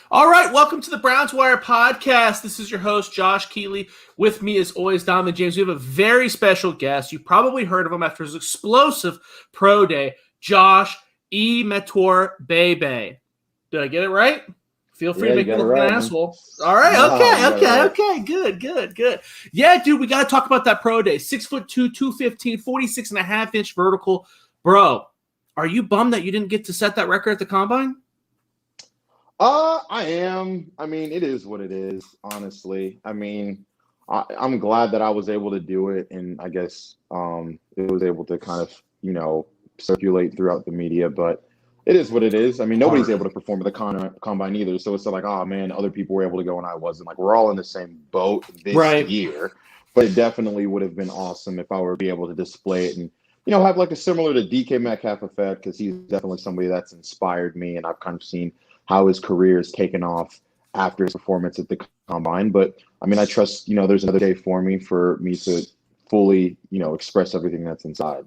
All right, welcome to the Browns Wire podcast. This is your host, Josh Keatley. With me, as always, Donovan James. We have a very special guest. You probably heard of him after his explosive pro day, Josh Imatorbhebhe. Did I get it right? Feel free to make me look like an asshole. All right, okay. Good. Yeah, dude, we got to talk about that pro day. 6'2", 215, 46.5-inch vertical. Bro, are you bummed that you didn't get to set that record at the Combine? I am. I mean, it is what it is, honestly. I mean, I'm glad that I was able to do it, and I guess it was able to kind of, circulate throughout the media, but it is what it is. I mean, nobody's able to perform at the Combine either, so it's like, oh, man, other people were able to go and I wasn't. Like, we're all in the same boat this year, but it definitely would have been awesome if I were to be able to display it and, have like a similar to DK Metcalf effect, because he's definitely somebody that's inspired me, and I've kind of seen how his career has taken off after his performance at the Combine. But I mean, I trust, there's another day for me to fully, express everything that's inside.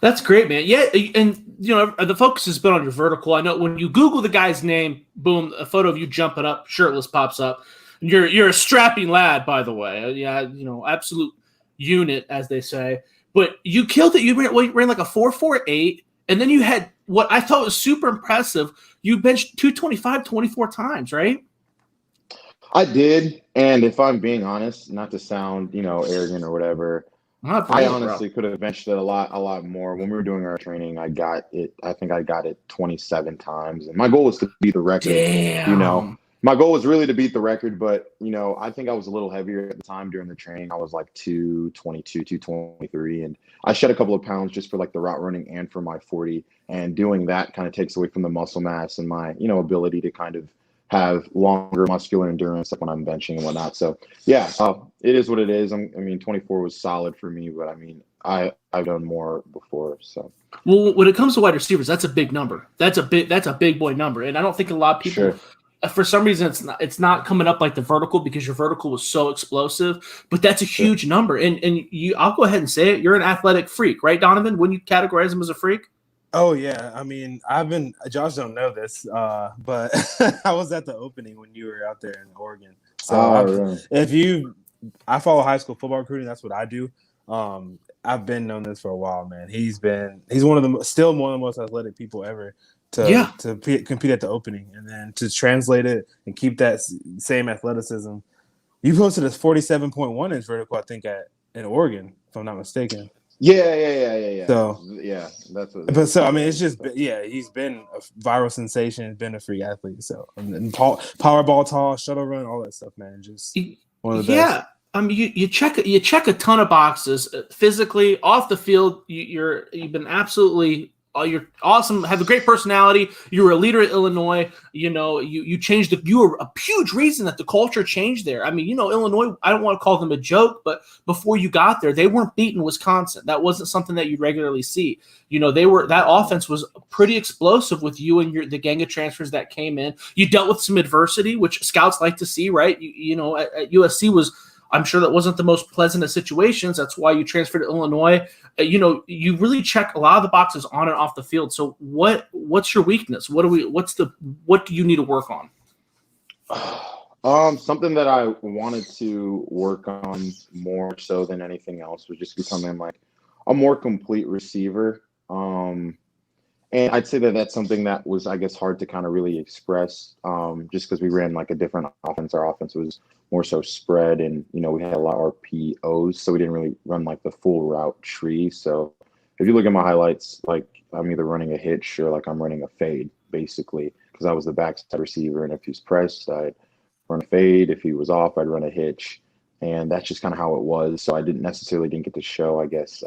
That's great, man. Yeah, and, the focus has been on your vertical. I know when you Google the guy's name, boom, a photo of you jumping up, shirtless pops up. You're a strapping lad, by the way. Yeah, absolute unit, as they say. But you killed it. You ran like a 4.48, and then you had what I thought was super impressive. You benched 225 24 times, right? I did. And if I'm being honest, not to sound, arrogant or whatever, I honestly could have benched it a lot more. When we were doing our training, I think I got it 27 times. And my goal was to beat the record. Damn. My goal was really to beat the record, but, I think I was a little heavier at the time during the training. I was like 222, 223, and I shed a couple of pounds just for like the route running and for my 40. And doing that kind of takes away from the muscle mass and my, ability to kind of have longer muscular endurance like when I'm benching and whatnot. So yeah, it is what it is. 24 was solid for me, but I mean, I've done more before. So well, when it comes to wide receivers, that's a big number. That's a big boy number, and I don't think a lot of people. Sure. For some reason, it's not coming up like the vertical because your vertical was so explosive. But that's a huge number, and I'll go ahead and say it. You're an athletic freak, right, Donovan? Wouldn't you categorize him as a freak? Oh yeah, I mean, Josh don't know this, but I was at the opening when you were out there in Oregon. So I follow high school football recruiting. That's what I do. I've been known this for a while, man. He's one of the most athletic people ever to compete at the opening, and then to translate it and keep that same athleticism. You posted a 47.1 inch vertical, I think, in Oregon, if I'm not mistaken. Yeah. So yeah, that's what. But so I mean, it's just he's been a viral sensation, been a freak athlete. So and Powerball toss, shuttle run, all that stuff, man. Just one of the best. Yeah, I mean, you check a ton of boxes physically, off the field. You've been absolutely. You're awesome. Have a great personality. You were a leader at Illinois. You changed you were a huge reason that the culture changed there. I mean, Illinois, I don't want to call them a joke, but before you got there, they weren't beating Wisconsin. That wasn't something that you regularly see. That offense was pretty explosive with you and the gang of transfers that came in. You dealt with some adversity, which scouts like to see, right? At USC was, I'm sure that wasn't the most pleasant of situations. That's why you transferred to Illinois. You really check a lot of the boxes on and off the field. So what's your weakness? What do you need to work on? Something that I wanted to work on more so than anything else was just becoming like a more complete receiver. And I'd say that that's something that was, I guess, hard to kind of really express, just because we ran like a different offense. Our offense was more so spread, and we had a lot of RPOs, so we didn't really run like the full route tree. So if you look at my highlights, like I'm either running a hitch or like I'm running a fade, basically, because I was the backside receiver, and if he's pressed, I'd run a fade. If he was off, I'd run a hitch, and that's just kind of how it was. So I didn't get to show, I guess,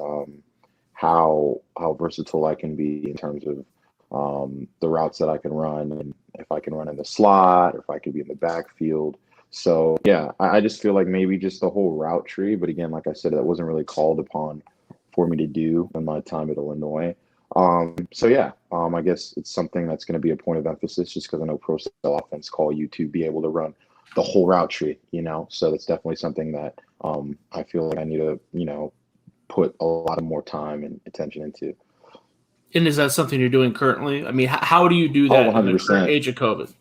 how versatile I can be in terms of the routes that I can run, and if I can run in the slot, or if I could be in the backfield. So yeah, I just feel like maybe just the whole route tree. But again, like I said, that wasn't really called upon for me to do in my time at Illinois. So yeah, I guess it's something that's going to be a point of emphasis, just because I know pro style offense call you to be able to run the whole route tree, So that's definitely something that I feel like I need to, put a lot of more time and attention into. And is that something you're doing currently? I mean, how do you do that in the current age of COVID?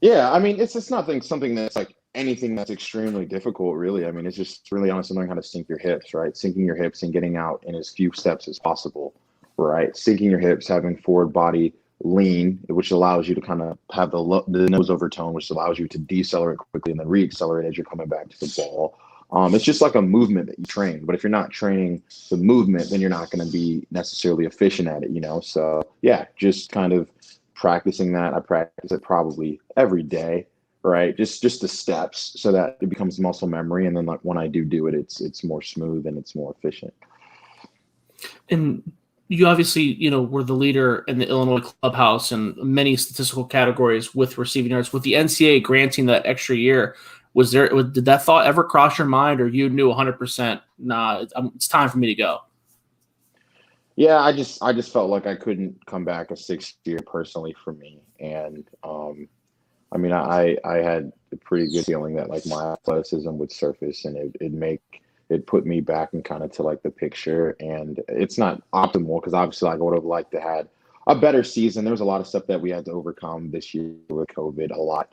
Yeah, I mean, it's just nothing something that's like anything that's extremely difficult, really. I mean, it's just really honestly knowing how to sink your hips, right? Sinking your hips and getting out in as few steps as possible, right? Sinking your hips, having forward body lean, which allows you to kind of have the nose overtone, which allows you to decelerate quickly and then reaccelerate as you're coming back to the ball. It's just like a movement that you train, but if you're not training the movement, then you're not going to be necessarily efficient at it, you know? So yeah, just kind of practicing that. I practice it probably every day, right? Just the steps so that it becomes muscle memory. And then like when I do it, it's more smooth and it's more efficient. And you obviously, were the leader in the Illinois clubhouse in many statistical categories with receiving yards. With the NCAA granting that extra year, did that thought ever cross your mind, or you knew 100%, nah, it's time for me to go? Yeah, I just felt like I couldn't come back a sixth year personally for me. And I mean, I had a pretty good feeling that like my athleticism would surface and it put me back and kind of to like the picture. And it's not optimal because obviously like, I would have liked to had a better season. There was a lot of stuff that we had to overcome this year with COVID. A lot,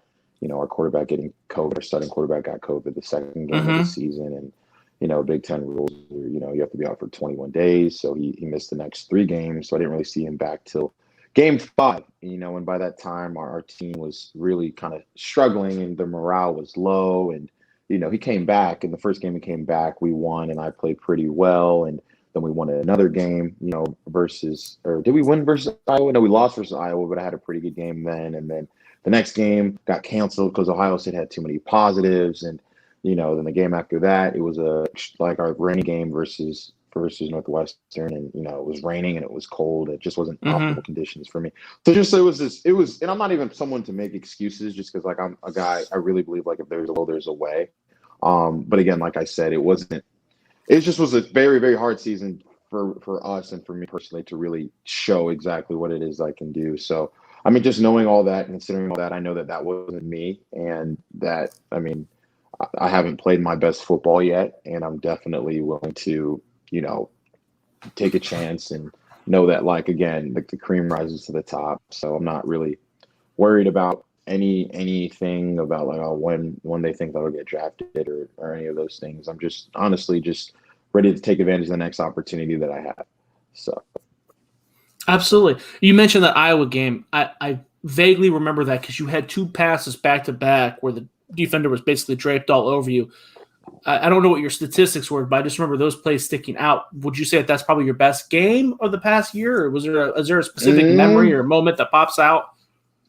our quarterback getting COVID, our starting quarterback got COVID the second game of the season, and Big Ten rules, you have to be out for 21 days. So he missed the next 3 games. So I didn't really see him back till game 5, and by that time our team was really kind of struggling and the morale was low. And, he came back in the first game. He came back, we won, and I played pretty well. And then we won another game, or did we win versus Iowa? No, we lost versus Iowa, but I had a pretty good game then. And then the next game got canceled because Ohio State had too many positives. And, then the game after that, it was like our rainy game versus Northwestern, and it was raining and it was cold. It just wasn't optimal conditions for me. So it was, and I'm not even someone to make excuses just because like I'm a guy. I really believe like if there's a will, there's a way. But again, like I said, it just was a very, very hard season for us and for me personally to really show exactly what it is I can do. So I mean, just knowing all that and considering all that, I know that wasn't me, and that I haven't played my best football yet, and I'm definitely willing to, take a chance and know that, like, again, the cream rises to the top. So I'm not really worried about anything about like when they think that I'll get drafted or any of those things. I'm just honestly just ready to take advantage of the next opportunity that I have. So. Absolutely. You mentioned that Iowa game. I vaguely remember that because you had 2 passes back to back where the defender was basically draped all over you. I don't know what your statistics were, but I just remember those plays sticking out. Would you say that that's probably your best game of the past year, or is there a specific memory or moment that pops out?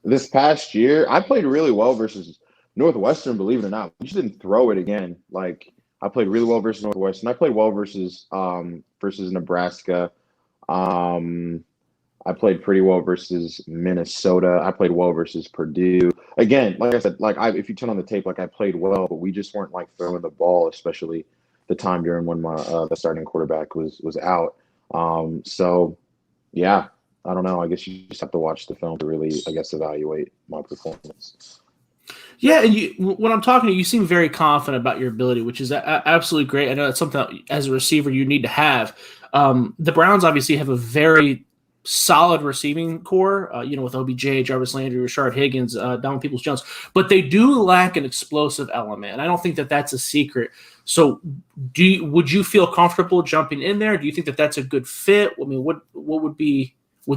This past year, I played really well versus Northwestern, believe it or not. We just didn't throw it again. Like, I played really well versus Northwestern. I played well versus Nebraska. I played pretty well versus Minnesota. I played well versus Purdue. Again, like I said, if you turn on the tape, like I played well, but we just weren't like throwing the ball, especially the time during when my the starting quarterback was out. So yeah, I don't know. I guess you just have to watch the film to really, I guess, evaluate my performance. Yeah, and when I'm talking to you, you seem very confident about your ability, which is absolutely great. I know that's something that, as a receiver you need to have. The Browns obviously have a very solid receiving core, with OBJ, Jarvis Landry, Rashard Higgins, Donovan Peoples-Jones, but they do lack an explosive element, and I don't think that that's a secret. So, would you feel comfortable jumping in there? Do you think that that's a good fit? I mean, what would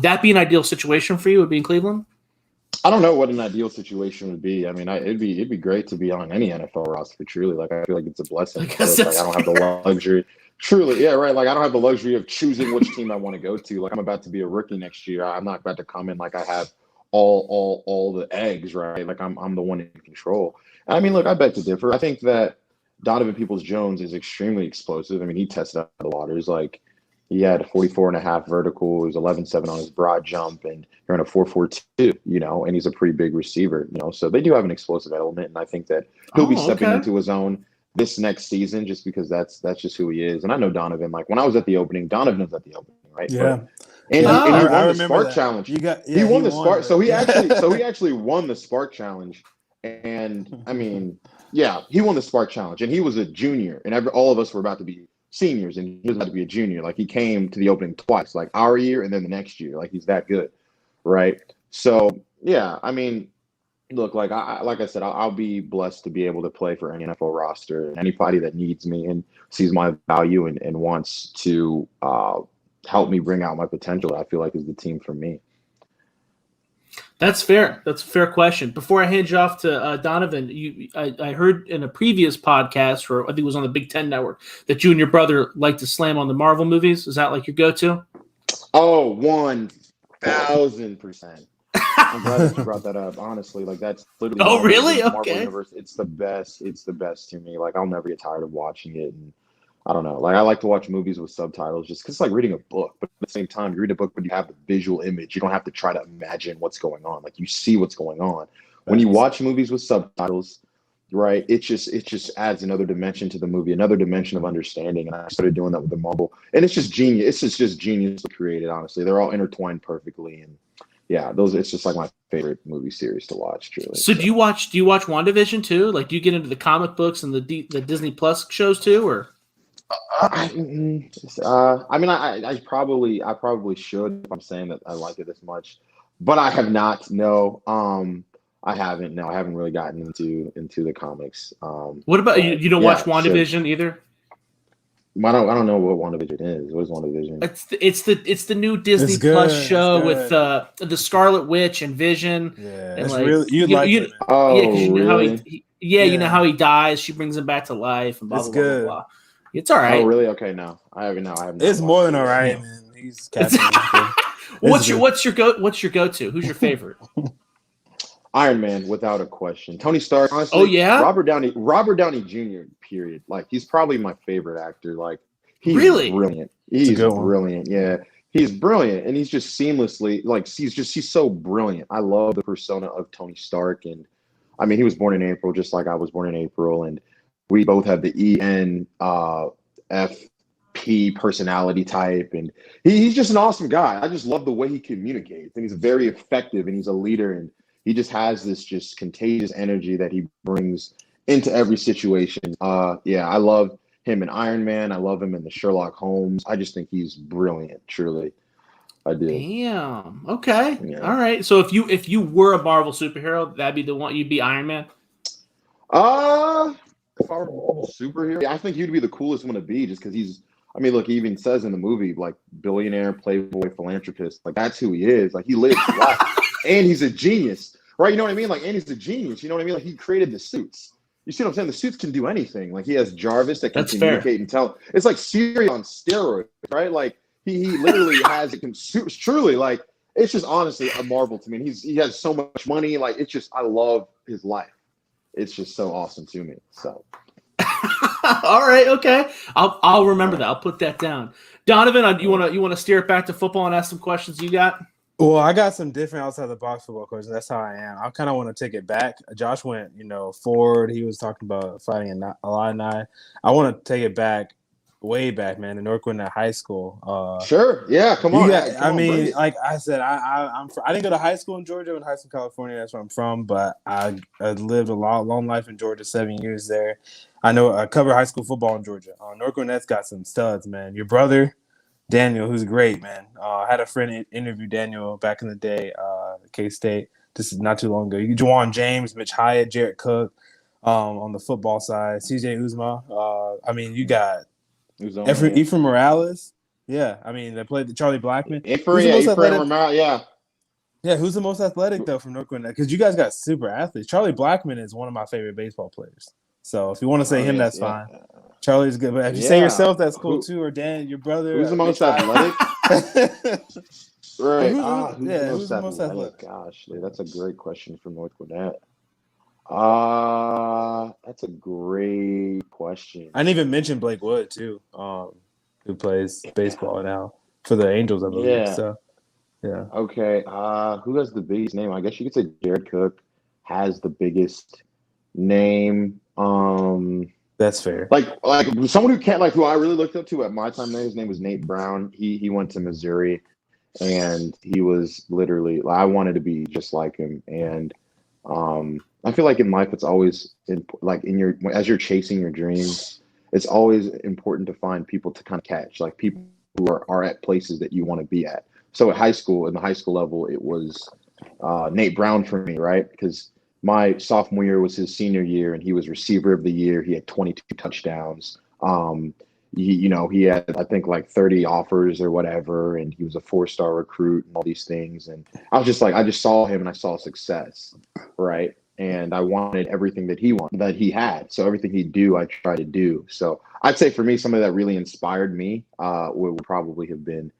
that be an ideal situation for you? Would be in Cleveland? I don't know what an ideal situation would be. I mean, it'd be great to be on any NFL roster. Truly, like I feel like it's a blessing. I don't have the luxury. Truly, yeah, right. Like I don't have the luxury of choosing which team I want to go to. Like I'm about to be a rookie next year. I'm not about to come in like I have all the eggs, right? Like I'm the one in control. And I mean, look, I beg to differ. I think that Donovan Peoples-Jones is extremely explosive. I mean, he tested out the waters. Like he had 44.5 vertical. He was 11.7 on his broad jump, and he ran a 4.42. And he's a pretty big receiver. So they do have an explosive element, and I think that he'll be stepping into his own this next season, just because that's just who he is. And I know Donovan. Like when I was at the opening, Donovan was at the opening, right? Yeah. And he won the Spark Challenge. He won the Spark. So he actually won the Spark Challenge. And I mean, yeah, he won the Spark Challenge, and he was a junior, and all of us were about to be seniors, and he was about to be a junior. Like he came to the opening twice, like our year and then the next year. Like he's that good, right? So yeah, I mean, Look, like I said, I'll be blessed to be able to play for any NFL roster. And anybody that needs me and sees my value and wants to help me bring out my potential, I feel like is the team for me. That's fair. That's a fair question. Before I hand you off to Donovan, I heard in a previous podcast, or I think it was on the Big Ten Network, that you and your brother like to slam on the Marvel movies. Is that like your go-to? Oh, 1,000%. I'm glad that you brought that up. Honestly, like that's literally Really? Marvel Okay. Universe. It's the best. It's the best to me. Like I'll never get tired of watching it. And I don't know. Like I like to watch movies with subtitles just because it's like reading a book. But at the same time, you read a book, but you have the visual image. You don't have to try to imagine what's going on. Like you see what's going on. When you watch movies with subtitles, right? It just adds another dimension to the movie, another dimension of understanding. And I started doing that with the Marvel, and it's just genius. It's just geniusly created. Honestly, they're all intertwined perfectly, and yeah, it's just like my favorite movie series to watch. Truly. So do you watch WandaVision too? Like, do you get into the comic books and the Disney Plus shows too, or? I mean, I probably should if I'm saying that I like it this much, but I have not. No, I haven't. No, I haven't really gotten into the comics. What about you? You don't watch WandaVision either? I don't know what WandaVision is. What is WandaVision? It's the new Disney Plus show with the Scarlet Witch and Vision. Yeah, and like, really you like it. Oh, yeah, you know really? how you know how he dies. She brings him back to life. And blah, it's blah, good. Blah, blah, blah. It's all right. Oh, really? Okay, no, I haven't. No, I haven't. It's more than all right, man. He's Captain. What's your go-to? Who's your favorite? Iron Man, without a question. Tony Stark, honestly. Oh yeah. Robert Downey Jr. Period. Like he's probably my favorite actor. Like he's really brilliant. He's brilliant. Yeah, he's brilliant, and he's just seamlessly like he's so brilliant. I love the persona of Tony Stark, and I mean he was born in April, just like I was born in April, and we both have the ENFP personality type, and he's just an awesome guy. I just love the way he communicates, and he's very effective, and he's a leader, and he just has this just contagious energy that he brings into every situation. Yeah, I love him in Iron Man. I love him in the Sherlock Holmes. I just think he's brilliant, truly. I do. Damn. Okay. Yeah. All right. So if you were a Marvel superhero, that'd be the one. You'd be Iron Man. If I were a superhero, I think he'd be the coolest one to be, just because he's. I mean, look, he even says in the movie, like billionaire, playboy, philanthropist. Like that's who he is. Like he lives life, and he's a genius, right? You know what I mean? Like, and he's a genius. You know what I mean? Like he created the suits. You see what I'm saying? The suits can do anything. Like he has Jarvis that can communicate and tell. It's like Siri on steroids, right? Like he literally has it. Truly, like it's just honestly a marvel to me. And he has so much money. Like it's just I love his life. It's just so awesome to me. So. All right, okay. I'll remember that. I'll put that down. Donovan, you want to steer it back to football and ask some questions you got? Well, I got some different outside the box football questions. That's how I am. I kind of want to take it back. Josh went, forward. He was talking about fighting in Illini. I want to take it back, way back, man, in Northwood High School. Sure. Yeah. Come on. Yeah. I mean, like I said, I didn't go to high school in Georgia. I went to high school in California. That's where I'm from. But I lived a long life in Georgia, 7 years there. I know I cover high school football in Georgia. Northwood Net's got some studs, man. Your brother, Daniel, who's great, man. I had a friend interview Daniel back in the day, K-State. This is not too long ago. Donovan James, Mitch Hyatt, Jarrett Cook on the football side. CJ Uzma. I mean, you got Ephraim Morales. Yeah, I mean, they played Charlie Blackman. Ephraim Morales, yeah. Yeah, who's the most athletic, though, from Northwood Net? Because you guys got super athletes. Charlie Blackman is one of my favorite baseball players. So if you want to say him, that's fine. Charlie's good. But if you say yourself, that's cool too. Or Dan, your brother. Who's the most athletic? Right. Who's the most athletic? Gosh, that's a great question from North Gwinnett. That's a great question. I didn't even mention Blake Wood too, who plays baseball now for the Angels, I believe. Yeah. So, yeah. Okay. Who has the biggest name? I guess you could say Jared Cook has the biggest name. That's fair. Like someone who I really looked up to at my time. His name was Nate Brown. He went to Missouri, and he was literally. I wanted to be just like him, and I feel like in life it's always as you're chasing your dreams, it's always important to find people to kind of catch, like people who are at places that you want to be at. So at high school, in the high school level, it was Nate Brown for me, right? Because my sophomore year was his senior year, and he was receiver of the year. He had 22 touchdowns. He had, I think, like 30 offers or whatever, and he was a 4-star recruit and all these things. And I was just like, I just saw him and I saw success, right? And I wanted everything that he had. So everything he'd do, I try to do. So I'd say for me, somebody that really inspired me would probably have been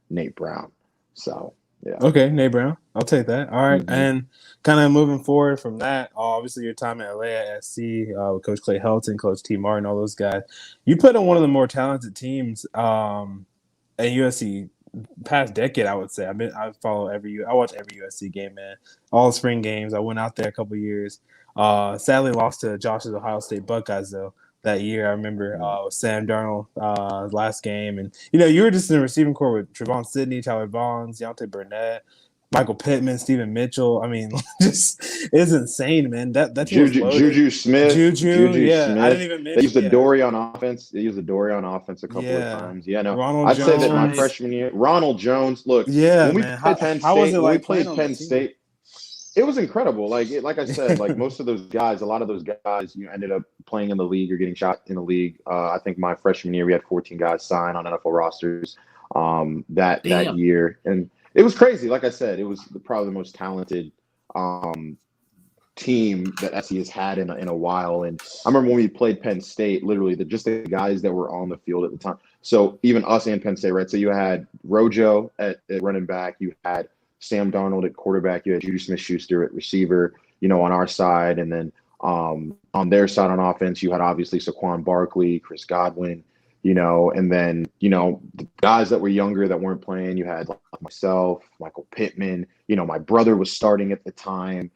Nate Brown. So yeah. Okay, Nate Brown. I'll take that. All right. Mhm. And kind of moving forward from that, obviously your time at LA at SC with Coach Clay Helton, Coach T. Martin, all those guys. You put on one of the more talented teams at USC past decade, I would say. I watch every USC game, man. All spring games. I went out there a couple years. Sadly lost to Josh's Ohio State Buckeyes though that year. I remember Sam Darnold last game, and you were just in the receiving corps with Trevon Sidney, Tyler Vaughns, Deontay Burnett, Michael Pittman, Stephen Mitchell. I mean, just it's insane, man. That team was loaded. Juju Smith. Smith. I didn't even mention. They used the Dory on offense. They used the Dory on offense a couple of times. Yeah, no. I'd say that my freshman year, Ronald Jones. Look, when we played Penn State, it was incredible. Like I said, like most of those guys, a lot of those guys, ended up playing in the league or getting shot in the league. I think my freshman year, we had 14 guys sign on NFL rosters that year, and it was crazy. Like I said, it was probably the most talented team that SC has had in a while. And I remember when we played Penn State, literally just the guys that were on the field at the time. So even us and Penn State, right? So you had Rojo at running back, you had Sam Darnold at quarterback, you had Juju Smith-Schuster at receiver, on our side. And then on their side on offense, you had obviously Saquon Barkley, Chris Godwin, and then, the guys that were younger that weren't playing, you had myself, Michael Pittman, my brother was starting at the time,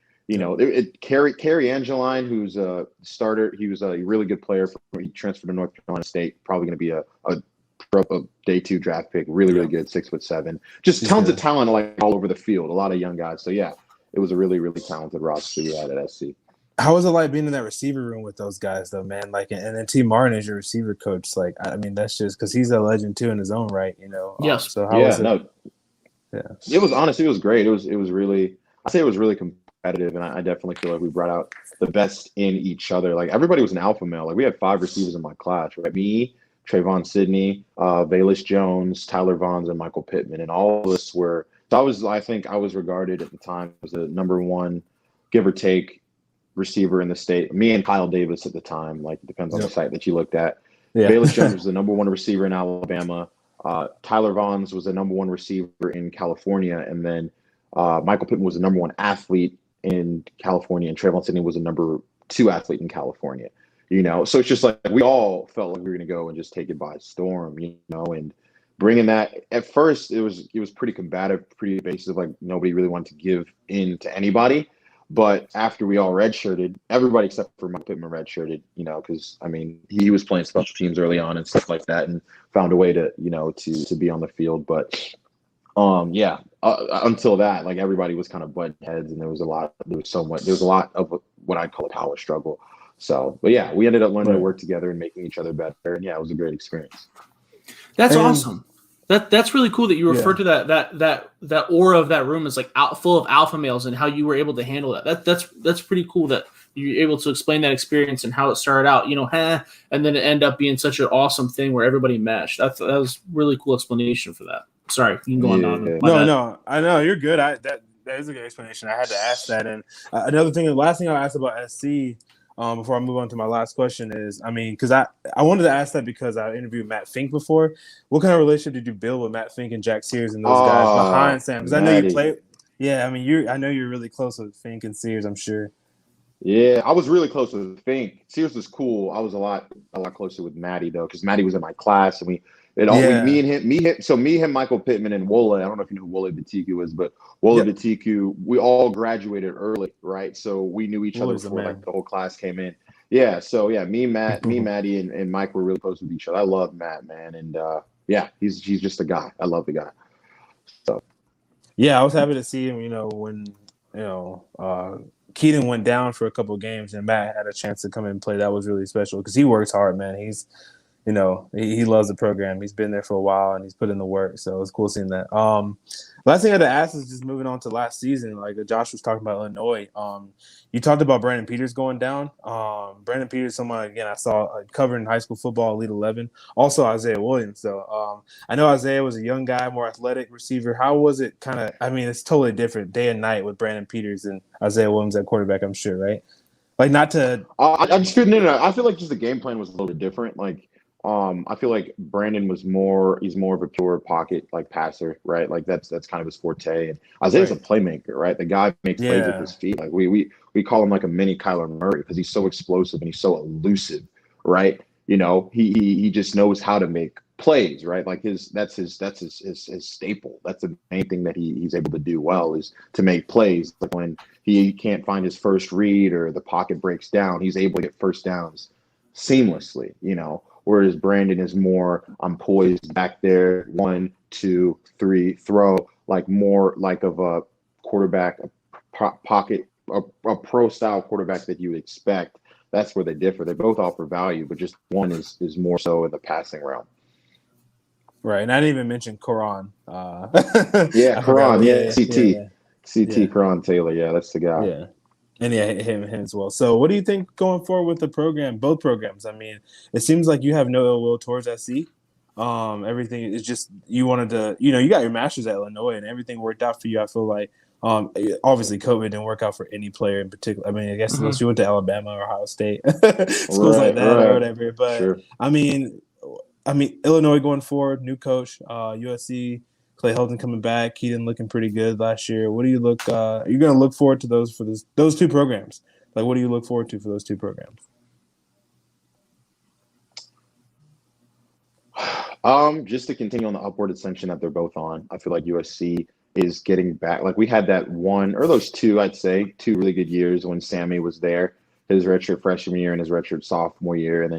Kerry Angeline, who's a starter. He was a really good player. He transferred to North Carolina State, probably going to be a day 2 draft pick, really good, 6'7", just tons of talent all over the field, a lot of young guys. So yeah, it was a really, really talented roster we had at SC. How was it like being in that receiver room with those guys, though, man? And then T. Martin is your receiver coach. That's just because he's a legend too in his own right, Yes. So how was it? No. Yeah. It was honestly, it was great. It was really. I say it was really competitive, and I definitely feel like we brought out the best in each other. Like everybody was an alpha male. Like we had 5 receivers in my class, right? Me, Trayvon Sidney, Bayless Jones, Tyler Vaughns, and Michael Pittman, and all of us were. So I think I was regarded at the time as the number 1, give or take, receiver in the state. Me and Kyle Davis at the time, it depends on the site that you looked at. Yeah. Bayless Jones was the number 1 receiver in Alabama. Tyler Vaughns was the number 1 receiver in California, and then Michael Pittman was the number 1 athlete in California, and Trayvon Sidney was the number 2 athlete in California. So it's just like we all felt like we were going to go and just take it by storm, and bringing that. At first, it was pretty combative, pretty evasive. Like nobody really wanted to give in to anybody. But after we all redshirted, everybody except for Michael Pittman redshirted, because he was playing special teams early on and stuff like that, and found a way to to be on the field. But until that, everybody was kind of butting heads, and there was a lot of what I'd call a power struggle. So, but yeah, we ended up learning to work together and making each other better, and yeah, it was a great experience. That's awesome. That's really cool that you referred to that aura of that room as full of alpha males, and how you were able to handle that. That's pretty cool that you're able to explain that experience and how it started out, and then it ended up being such an awesome thing where everybody meshed. That was really cool explanation for that. Sorry, you can go on. No, I know you're good. That is a good explanation. I had to ask that. And another thing, the last thing I asked about SC. Before I move on to my last question is, because I wanted to ask that because I interviewed Matt Fink before. What kind of relationship did you build with Matt Fink and Jack Sears and those guys behind Sam? Because I know you played. Yeah, I know you're really close with Fink and Sears, I'm sure. Yeah, I was really close with Fink. Sears was cool. I was a lot closer with Matty though, because Matty was in my class, and me and him, Michael Pittman, and Wole. I don't know if you know who Wole Batiku is, but Wole Batiku, we all graduated early, right? So we knew each other before the whole class came in. Yeah, so yeah, me, Matty, and Mike were really close with each other. I love Matt, man, and he's just a guy. I love the guy. So yeah, I was happy to see him. When Keaton went down for a couple of games, and Matt had a chance to come in and play. That was really special because he works hard, man. he loves the program. He's been there for a while and he's put in the work. So it's cool seeing that. Last thing I had to ask is just moving on to last season. Like Josh was talking about Illinois. You talked about Brandon Peters going down. Brandon Peters, someone again I saw covering high school football, Elite 11. Also Isaiah Williams. So I know Isaiah was a young guy, more athletic receiver. How was it? It's totally different day and night with Brandon Peters and Isaiah Williams at quarterback. I'm sure, right? Like not to. I just couldn't. I feel like just the game plan was a little bit different. Like. I feel like Brandon he's more of a pure pocket like passer, right? Like that's kind of his forte. And Isaiah's a playmaker, right? The guy makes plays with his feet. Like we call him like a mini Kyler Murray because he's so explosive and he's so elusive, right? He just knows how to make plays, right? Like that's his staple. That's the main thing that he's able to do well is to make plays. Like when he can't find his first read or the pocket breaks down, he's able to get first downs seamlessly, Whereas Brandon is more, I'm poised back there, 1, 2, 3, throw, like more like of a quarterback, a pocket, a pro style quarterback that you would expect. That's where they differ. They both offer value, but just one is more so in the passing realm. Right, and I didn't even mention Koran. Koran, CT Koran Taylor. Yeah, that's the guy. Yeah. And him as well. So what do you think going forward with the program, both programs? I mean, it seems like you have no ill will towards SC. Everything is just you wanted to, you got your master's at Illinois and everything worked out for you. I feel like obviously COVID didn't work out for any player in particular. I mean, I guess unless you went to Alabama or Ohio State, schools like that or whatever. But sure. I mean, Illinois going forward, new coach, USC. Clay Helton coming back. Keatley looking pretty good last year. What do you look? Are you going to look forward to those two programs? Like, what do you look forward to for those two programs? Just to continue on the upward ascension that they're both on. I feel like USC is getting back. Like we had that one or those two, I'd say, 2 really good years when Sammy was there, his redshirt freshman year and his redshirt sophomore year, and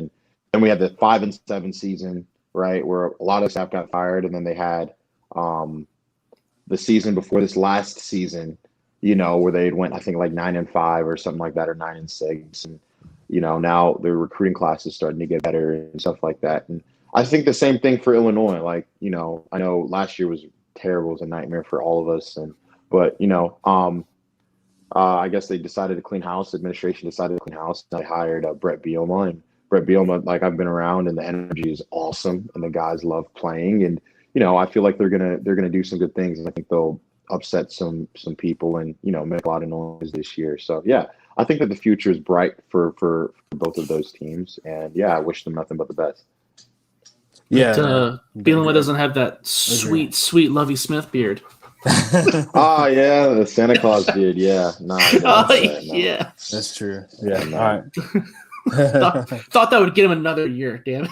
then we had the 5-7 season, right, where a lot of staff got fired, and then they had. The season before this last season, where they went, I think like 9-5 or something like that, or 9-6. And, now their recruiting class is starting to get better and stuff like that. And I think the same thing for Illinois. Like, I know last year was terrible. It was a nightmare for all of us. But I guess they decided to clean house. Administration decided to clean house. They hired Brett Bielema, and Brett Bielema, like I've been around, and the energy is awesome, and the guys love playing. And I feel like they're gonna do some good things, and I think they'll upset some people and make a lot of noise this year. So yeah, I think that the future is bright for both of those teams, and yeah, I wish them nothing but the best. Yeah, Bielema doesn't have that sweet Lovie Smith beard. Oh yeah, the Santa Claus beard. Yeah, yeah, that's true. Yeah, all right. thought that would get him another year. Damn it.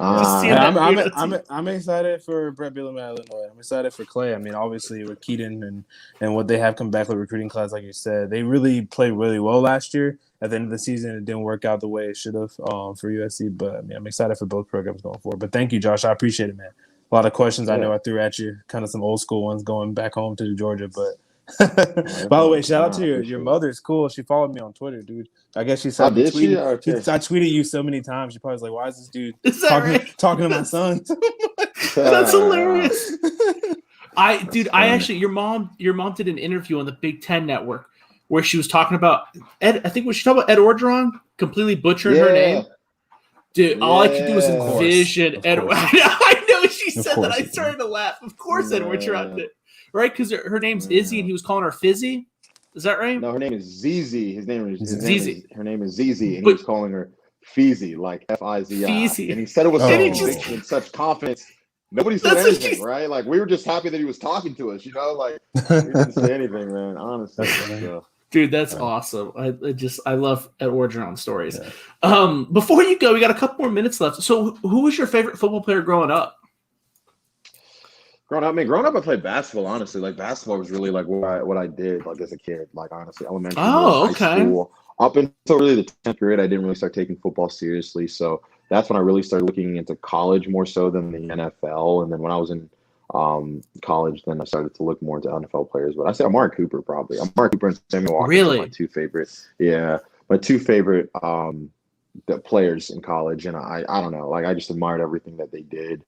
I'm excited for Brett Bielema at Illinois. I'm excited for Clay. I mean, obviously with Keaton and what they have come back with recruiting class, like you said, they really played really well last year. At the end of the season, it didn't work out the way it should have for USC. But I mean, I'm excited for both programs going forward. But thank you, Josh. I appreciate it, man. A lot of questions I know I threw at you, kind of some old school ones going back home to Georgia, but. By the way, shout out to your mother. It's cool. She followed me on Twitter, dude. I guess she saw me tweet. I tweeted you so many times. She probably was like, "Why is this dude talking to my son?" That's hilarious. I actually, your mom did an interview on the Big Ten Network where she was talking about Ed. I think was she talking about Ed Orgeron completely butchering her name. Dude, all I could do was envision Ed. I know she said that. I started to laugh. Of course, Ed Orgeron did. Right, because her name's Izzy, and he was calling her Fizzy. Is that right? No, her name is Zizi. Her name is Zizi, and he was calling her Feezy, like F-I-Z-I. Feezy. And he said it with such confidence. Nobody said anything, right? Like we were just happy that he was talking to us, Like we didn't say anything, man. Honestly, dude, that's awesome. I love Ed Orgeron stories. Yeah. Before you go, we got a couple more minutes left. So, who was your favorite football player growing up? Growing up, I played basketball. Honestly, like basketball was really like what I did, like as a kid. Like honestly, elementary, high school, up until really the 10th grade, I didn't really start taking football seriously. So that's when I really started looking into college more so than the NFL. And then when I was in college, then I started to look more into NFL players. But I say Amari Cooper probably. Amari Cooper and Samuel Watkins are my two favorite. Yeah, my two favorite the players in college, and I don't know, like I just admired everything that they did,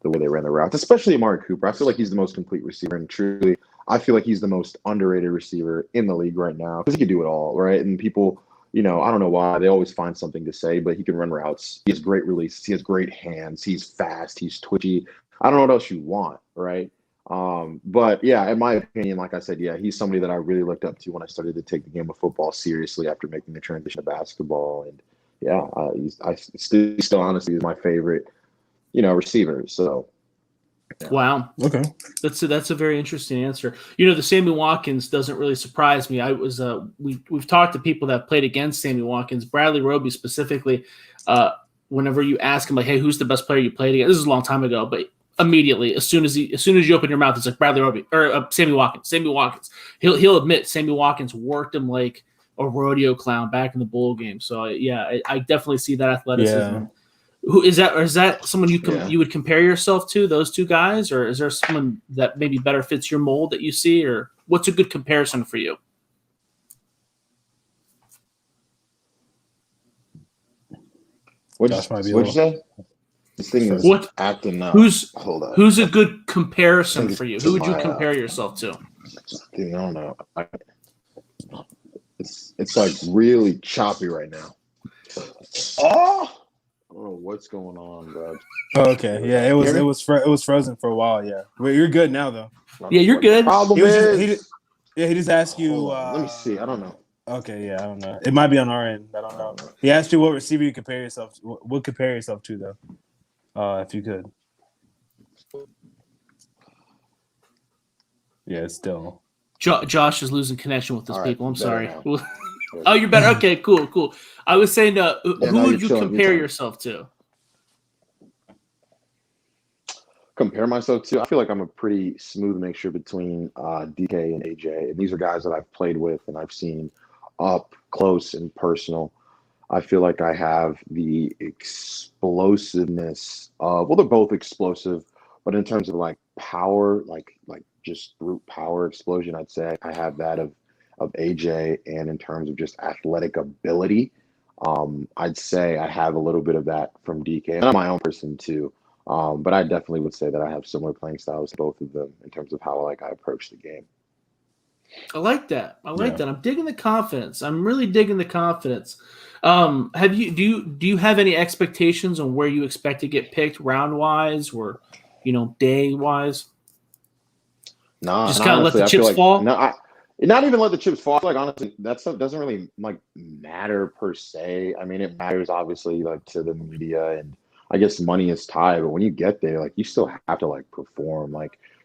the way they ran the routes, especially Amari Cooper. I feel like he's the most complete receiver, and truly, I feel like he's the most underrated receiver in the league right now because he can do it all, right? And people, I don't know why they always find something to say, but he can run routes. He has great releases. He has great hands. He's fast. He's twitchy. I don't know what else you want, right? But yeah, in my opinion, like I said, yeah, he's somebody that I really looked up to when I started to take the game of football seriously after making the transition to basketball. And yeah, I still honestly is my favorite, receiver. So. Yeah. Wow. Okay. That's a very interesting answer. The Sammy Watkins doesn't really surprise me. I was we've talked to people that played against Sammy Watkins, Bradley Roby specifically. Whenever you ask him like, hey, who's the best player you played against? This is a long time ago, but immediately as soon as you open your mouth, it's like Bradley Roby or Sammy Watkins. Sammy Watkins. He'll admit Sammy Watkins worked him like a rodeo clown back in the bowl game. So yeah, I definitely see that athleticism. Yeah. Who is that? Or is that someone you would compare yourself to, those two guys, or is there someone that maybe better fits your mold that you see, or what's a good comparison for you? What'd you say? This thing is acting up. Hold on. Who's a good comparison for you? Who would you compare yourself to? Dude, I don't know. It's like really choppy right now. Oh. I don't know what's going on, bro. Oh, okay, yeah, it was frozen for a while. Yeah, well, you're good now though. Yeah, you're good. He just asked you. Let me see. I don't know. Okay, yeah, I don't know. It might be on our end. I don't know. He asked you what receiver you compare yourself to. Would compare yourself to though, if you could. Yeah, it's still. Josh is losing connection with those people. I'm sorry. Oh, you're better. Okay, cool. I was saying, who would you compare yourself to? Compare myself to? I feel like I'm a pretty smooth mixture between DK and AJ. And these are guys that I've played with and I've seen up close and personal. I feel like I have the explosiveness of, they're both explosive, but in terms of like power, like just brute power explosion, I'd say I have that of AJ, and in terms of just athletic ability, I'd say I have a little bit of that from DK. And I'm my own person too, but I definitely would say that I have similar playing styles to both of them in terms of how I approach the game. I like that. That. I'm digging the confidence. I'm really digging the confidence. Do you have any expectations on where you expect to get picked round wise or day wise? No, just kind of let the chips fall. No, not even let the chips fall. Like honestly, that stuff doesn't really matter per se. I mean, it matters obviously to the media, and I guess money is tied. But when you get there, you still have to perform.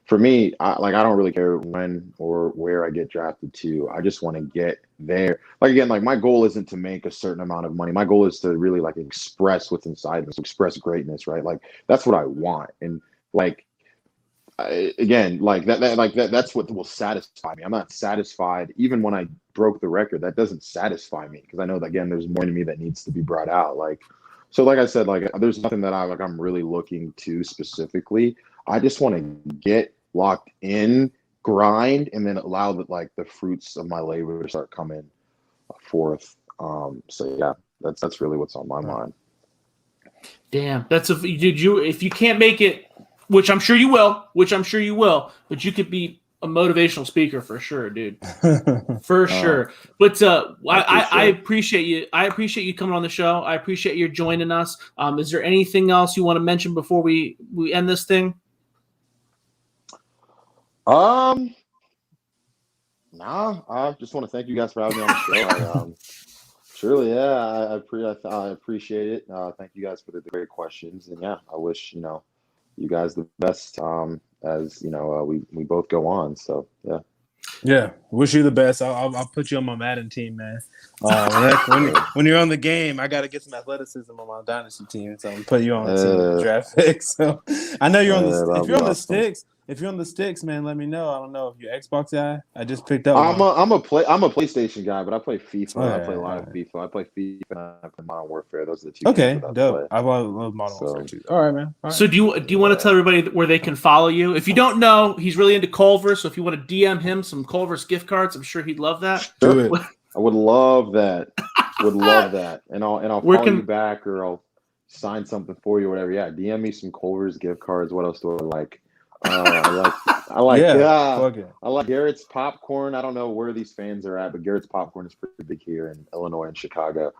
For me, I don't really care when or where I get drafted to. I just want to get there. Again, my goal isn't to make a certain amount of money. My goal is to really express what's inside me, express greatness, right? That's what I want, and that's what will satisfy me. I'm not satisfied even when I broke the record. That doesn't satisfy me because I know that again there's more to me that needs to be brought out. So like I said, there's nothing that I'm really looking to specifically. I just want to get locked in, grind, and then allow the fruits of my labor to start coming forth. So yeah, that's really what's on my mind. Damn, if you can't make it, which I'm sure you will, but you could be a motivational speaker for sure, dude. For sure. But I appreciate you. I appreciate you coming on the show. I appreciate you joining us. Is there anything else you want to mention before we end this thing? No, I just want to thank you guys for having me on the show. Surely, yeah, I appreciate it. Thank you guys for the great questions, and yeah, I wish you guys the best as we both go on. So yeah, wish you the best. I'll put you on my Madden team, man. When you're on the game, I got to get some athleticism on my dynasty team, so I'm gonna put you on the team draft pick. So I know you're on the if you're on the sticks. If you're on the sticks, man, let me know. I don't know if you're Xbox guy. I just picked up. I'm a PlayStation guy, but I play FIFA. I play a lot of FIFA. I play FIFA and I play Modern Warfare. Those are the two. Okay, dope. I love Modern Warfare too. All right, man. All right. So do you want to tell everybody where they can follow you? If you don't know, he's really into Culver. So if you want to DM him some Culver's gift cards, I'm sure he'd love that. Do it. I would love that. Would love that. And I'll Where call can- you back, or I'll sign something for you, whatever. Yeah, DM me some Culver's gift cards. What else do I like? I like Garrett's popcorn. I don't know where these fans are at, but Garrett's popcorn is pretty big here in Illinois and Chicago.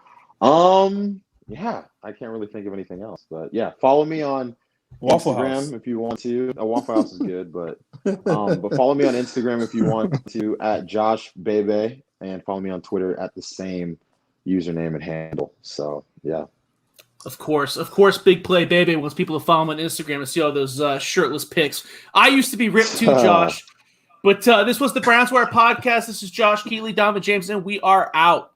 Yeah, I can't really think of anything else, but yeah, follow me on Waffle Instagram House if you want to. A Waffle House is good, but follow me on Instagram if you want to at Imatorbhebhe, and follow me on Twitter at the same username and handle. So yeah. Of course, Big Play Baby wants people to follow him on Instagram and see all those shirtless pics. I used to be ripped too, Josh. But this was the Browns Wire Podcast. This is Josh Keatley, Donovan James, and we are out.